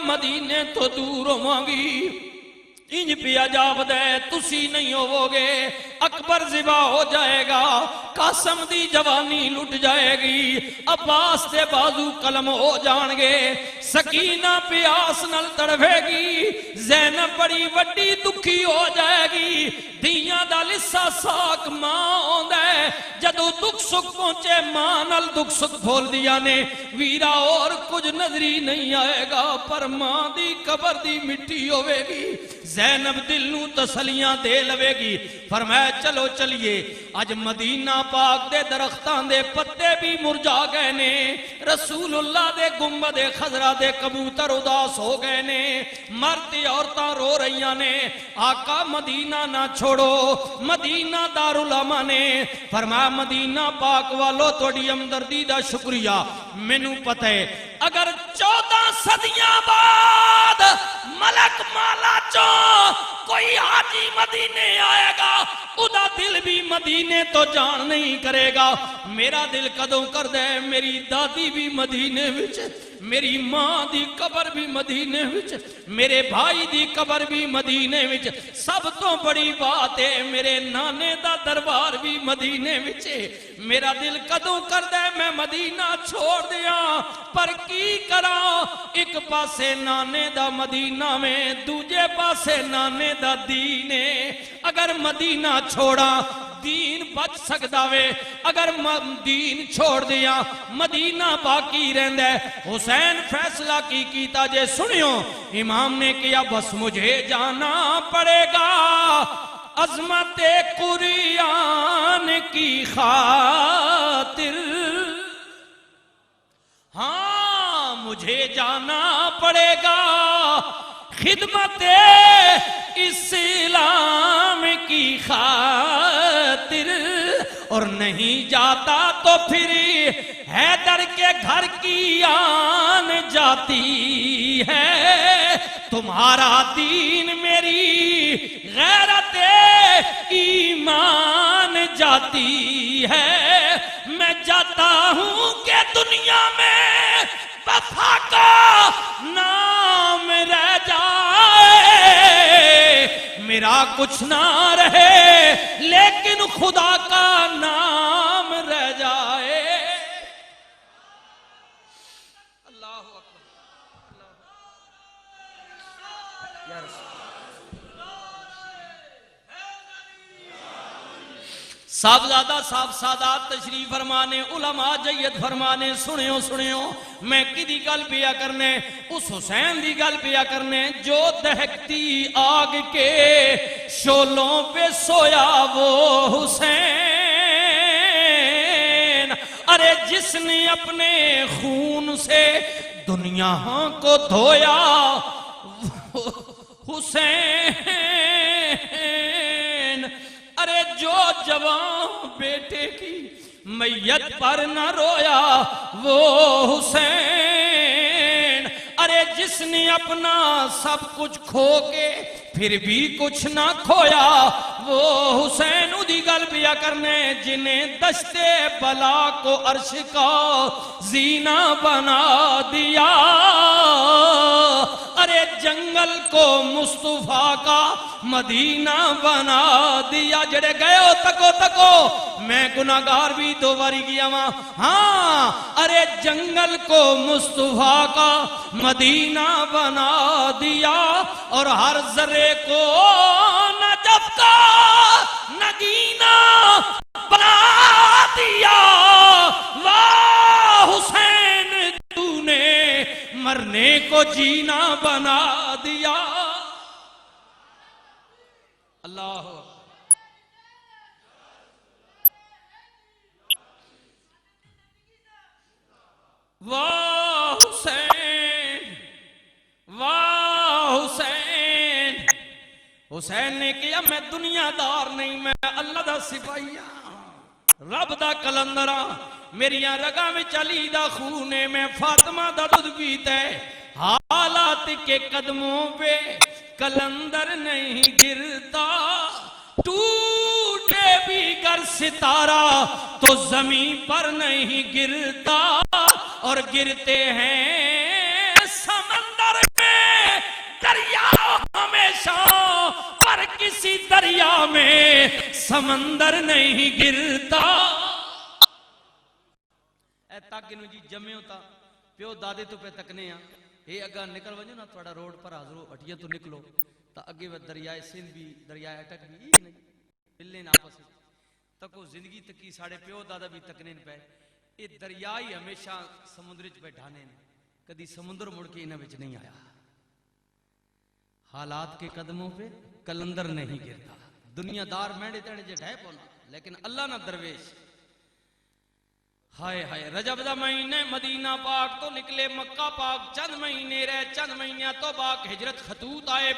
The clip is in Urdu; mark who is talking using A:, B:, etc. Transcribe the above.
A: مدینے تو دور ہوانگی انج پیا جاود ہے تسی نہیں ہووگے اکبر ذبح ہو جائے گا قاسم دی جوانی لٹ جائے گی عباس دے بازو قلم ہو جان گے سکینہ پیاس نل تڑوے گی زینب بڑی وڈی دکھی ہو جائے گی دیاں دا لسا ساک ماں ہوندہ ہے جدو دکھ سکھ پہنچے ماں نل دکھ سکھ بھول دیا نے ویرا اور کچھ نظری نہیں آئے گا پر ماں دی قبر دی مٹی ہوئے گی زینب دل نو تسلیاں دے لوے گی فرمایا چلو چلیے اج مدینہ پاک دے درختان دے پتے بھی مرجا گئے نے رسول اللہ دے گنبد خضرا دے کبوتر اداس ہو گئے نے مرد عورتاں رو رہیاں نے آقا مدینہ نہ چھوڑو مدینہ دارالامہ نے فرمایا مدینہ پاک والو توڑی ہمدردی دا شکریہ مینوں پتہ ہے اگر 14 صدیاں بعد ملک مالا چوں کوئی حاجی مدینے آئے گا ادا دل بھی مدینے تو جان نہیں کرے گا میرا دل کدوں کر دے میری دادی بھی مدینے وچ میری ماں دی قبر بھی مدینے وچ میرے بھائی دی قبر بھی مدینے وچ سب تو بڑی بات ہے میرے نانے دا دربار بھی مدینے وچ میرا دل کدوں کر دے میں مدینہ چھوڑ دیا پر کی کراں ایک پاسے نانے دا مدینہ میں دوجے پاسے نانے دا دین ہے اگر مدینہ چھوڑا دین بچ سکتا وے اگر دین چھوڑ دیا مدینہ باقی رہندا ہے حسین فیصلہ کی کیتا جے سنیو امام نے کیا بس مجھے جانا پڑے گا عظمت قرآن کی خاطر ہاں مجھے جانا پڑے گا خدمت اسلام کی خاطر اور نہیں جاتا تو پھر حیدر کے گھر کی آن جاتی ہے تمہارا دین میری غیرت ایمان جاتی ہے میں جاتا ہوں کہ دنیا میں وفا کا نام رہ جائے میرا کچھ نہ رہے لیکن خدا کا نام رہ جائے اللہ اکبر صاحبزادہ صاحب سادات تشریف فرمانے علماء جید فرمانے سنیو میں کدی گل پیا کرنے اس حسین دی گل پیا کرنے جو دہکتی آگ کے شولوں پہ سویا وہ حسین ارے جس نے اپنے خون سے دنیا کو دھویا حسین ارے جو جوان بیٹے کی میت پر نہ رویا وہ حسین ارے جس نے اپنا سب کچھ کھو کے پھر بھی کچھ نہ کھویا وہ حسین دی گل پیا کرنے جنہیں دشتے بلا کو عرش کا زینہ بنا دیا ارے جنگل کو مصطفیٰ کا مدینہ بنا دیا جڑے گئے ہو تکو میں گناہگار بھی دو باری گیا وہاں ہاں ارے جنگل کو مصطفیٰ کا مدینہ بنا دیا اور ہر ذرے کو نجف کا نگینہ بنا دیا واہ حسین تو نے مرنے کو جینا بنا دیا اللہ واہ حسین واہ حسین حسین نے کیا میں دنیا دار نہیں میں اللہ دا سپاہی رب دا کلندرہ میریاں رگا میں چلی دا خونے میں فاطمہ دا دودھ پیتا ہے حالات کے قدموں پہ کلندر نہیں گرتا ٹوٹے بھی گر ستارہ تو زمین پر نہیں گرتا اور گرتے ہیں سمندر میں سمندر نہیں گرتا. اے تاکہ نو جی جمعیوں تا پیو دادے تو پہ تکنے ہاں اے اگا نکل ونجو نا تھوڑا روڈ پر حاضرو اٹھیا تو نکلو تا اگے وہ دریائے سندھ بھی دریائے اٹک بھی یہ نہیں ملنے آپس تکو زندگی تکی ساڑے پیو دادا بھی تکنے پہ اے دریائی ہمیشہ سمندر چ پہ ڈھانے کدی سمندر مڑ کے انہیں وچ نہیں آیا. حالات کے قدموں پہ کلندر نہیں گرتا. دنیا دار مینڈے تیڑے جے ڈھائے پونا لیکن اللہ نہ درویش. ہائے ہائے رجب دا مہینے مدینہ پاک تو نکلے مکہ پاک چند مہینے رہ چند مہینے تو باک ہجرت خطوط آئے